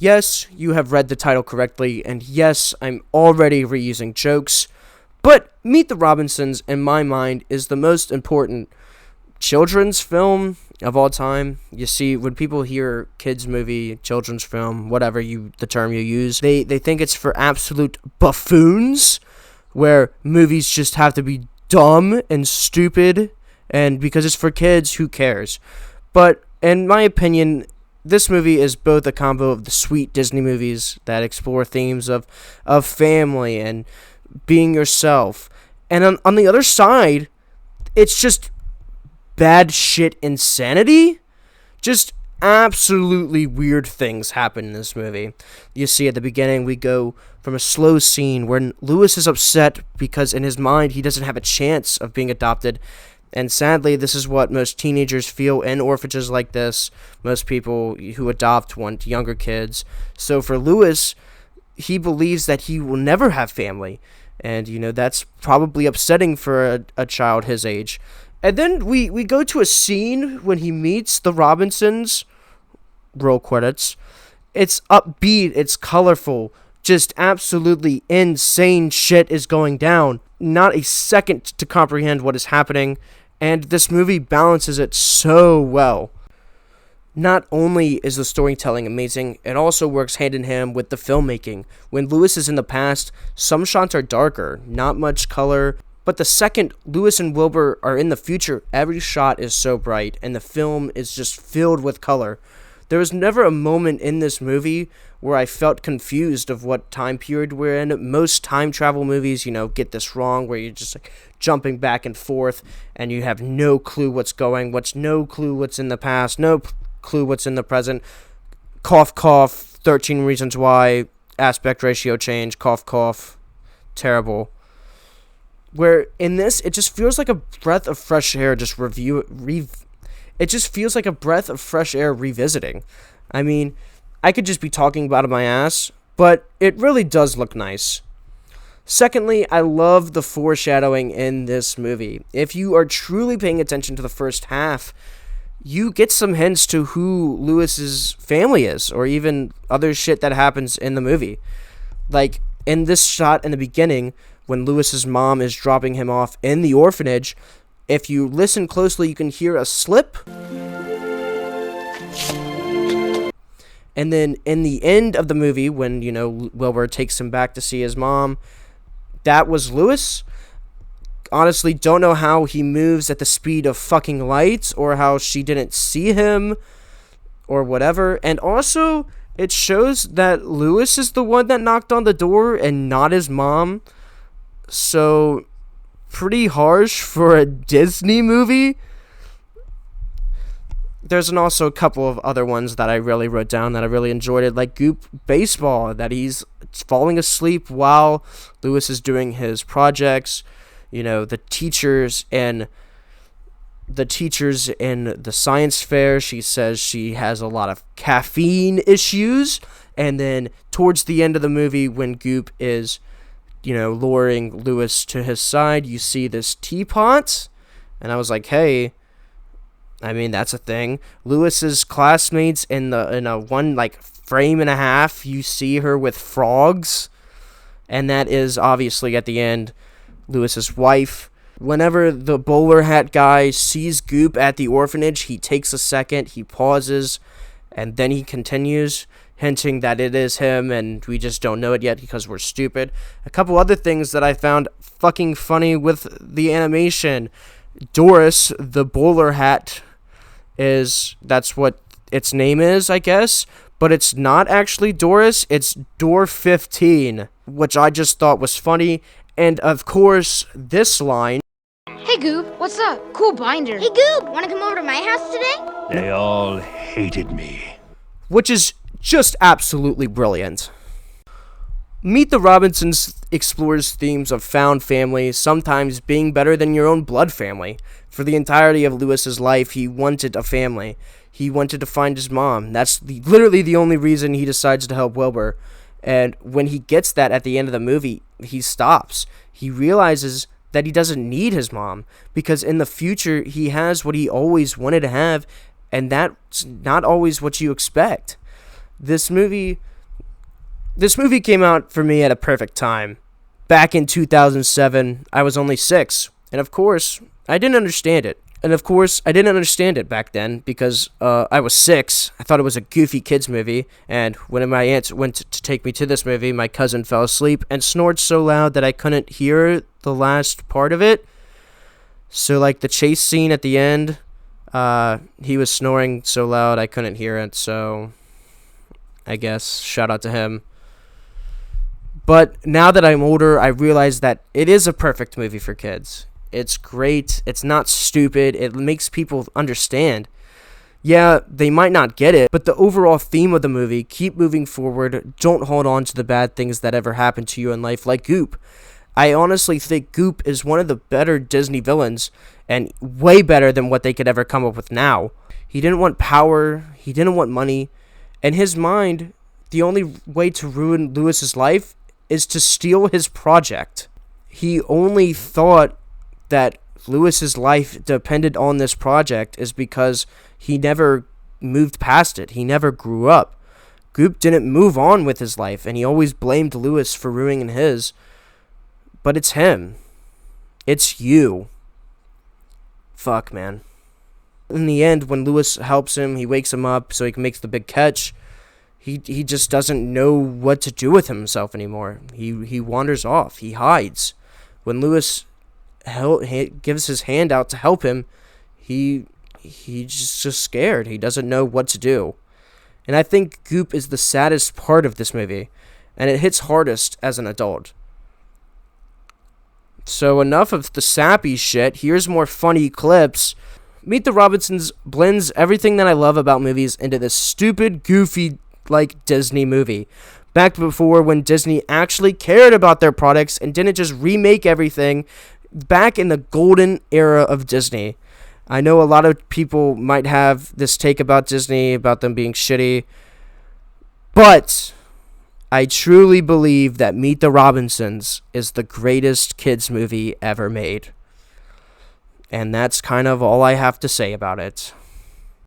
Yes, you have read the title correctly, and yes, I'm already reusing jokes, but Meet the Robinsons, in my mind, is the most important children's film of all time. You see, when people hear kids movie, children's film, whatever the term you use, they think it's for absolute buffoons, where movies just have to be dumb and stupid, and because it's for kids, who cares? But in my opinion, this movie is both a combo of the sweet Disney movies that explore themes of family and being yourself, and on the other side, it's just bad shit insanity. Just absolutely weird things happen in this movie. You see, at the beginning, we go from a slow scene where Lewis is upset because in his mind he doesn't have a chance of being adopted. And sadly, this is what most teenagers feel in orphanages like this. Most people who adopt want younger kids. So for Lewis, he believes that he will never have family. And, that's probably upsetting for a child his age. And then we go to a scene when he meets the Robinsons. Roll credits. It's upbeat. It's colorful. Just absolutely insane shit is going down. Not a second to comprehend what is happening. And this movie balances it so well. Not only is the storytelling amazing, it also works hand in hand with the filmmaking. When Lewis is in the past, some shots are darker, not much color. But the second Lewis and Wilbur are in the future, every shot is so bright, and the film is just filled with color. There was never a moment in this movie where I felt confused of what time period we're in. Most time travel movies, get this wrong, where you're just like jumping back and forth, and you have no clue what's no clue what's in the past, no clue what's in the present. Cough, cough, 13 Reasons Why, aspect ratio change, cough, cough, terrible. Where in this, it just feels like a breath of fresh air. It just feels like a breath of fresh air revisiting. I mean, I could just be talking about my ass, but it really does look nice. Secondly, I love the foreshadowing in this movie. If you are truly paying attention to the first half, you get some hints to who Lewis's family is, or even other shit that happens in the movie. Like, in this shot in the beginning, when Lewis's mom is dropping him off in the orphanage, if you listen closely, you can hear a slip. And then in the end of the movie, when, Wilbur takes him back to see his mom, that was Lewis. Honestly, don't know how he moves at the speed of fucking light, or how she didn't see him, or whatever. And also, it shows that Lewis is the one that knocked on the door and not his mom. So, pretty harsh for a Disney movie. There's also a couple of other ones that I really wrote down that I really enjoyed it, like Goop Baseball, that he's falling asleep while Lewis is doing his projects. The teachers in the science fair, she says she has a lot of caffeine issues. And then towards the end of the movie, when Goop is luring Lewis to his side, you see this teapot, and I was like, hey, I mean, that's a thing. Lewis's classmates in a one frame and a half, you see her with frogs, and that is obviously at the end Lewis's wife. Whenever the bowler hat guy sees Goop at the orphanage, he takes a second, he pauses, and then he continues, hinting that it is him, and we just don't know it yet because we're stupid. A couple other things that I found fucking funny with the animation. Doris, the bowler hat, that's what its name is, I guess, but it's not actually Doris, it's Door 15, which I just thought was funny. And of course, this line. Hey Goop, what's up? Cool binder. Hey Goop, wanna come over to my house today? They all hated me. Which is just absolutely brilliant. Meet the Robinsons explores themes of found family, sometimes being better than your own blood family. For the entirety of Lewis's life, he wanted a family. He wanted to find his mom. That's literally the only reason he decides to help Wilbur. And when he gets that at the end of the movie, he stops. He realizes that he doesn't need his mom, because in the future, he has what he always wanted to have, and that's not always what you expect. This movie This movie came out for me at a perfect time. Back in 2007, I was only 6, and of course, I didn't understand it. Back then because I was 6. I thought it was a goofy kids movie, and when my aunt went to take me to this movie, my cousin fell asleep and snored so loud that I couldn't hear the last part of it. So, like, the chase scene at the end, he was snoring so loud I couldn't hear it, so I guess shout out to him. But now that I'm older, I realize that it is a perfect movie for kids. It's great. It's not stupid. It makes people understand. Yeah, they might not get it, but the overall theme of the movie, keep moving forward, don't hold on to the bad things that ever happened to you in life, like Goop. I honestly think Goop is one of the better Disney villains, and way better than what they could ever come up with now. He didn't want power, he didn't want money. In his mind, the only way to ruin Lewis's life is to steal his project. He only thought that Lewis's life depended on this project is because he never moved past it. He never grew up. Goop didn't move on with his life, and he always blamed Lewis for ruining his. But it's him. It's you. Fuck, man. In the end, when Lewis helps him, he wakes him up so he can make the big catch. He just doesn't know what to do with himself anymore. He wanders off. He hides. When Lewis gives his hand out to help him, he's just scared. He doesn't know what to do. And I think Goop is the saddest part of this movie, and it hits hardest as an adult. So enough of the sappy shit. Here's more funny clips. Meet the Robinsons blends everything that I love about movies into this stupid, goofy, like Disney movie. Back before when Disney actually cared about their products and didn't just remake everything. Back in the golden era of Disney. I know a lot of people might have this take about Disney, about them being shitty. But I truly believe that Meet the Robinsons is the greatest kids movie ever made. And that's kind of all I have to say about it.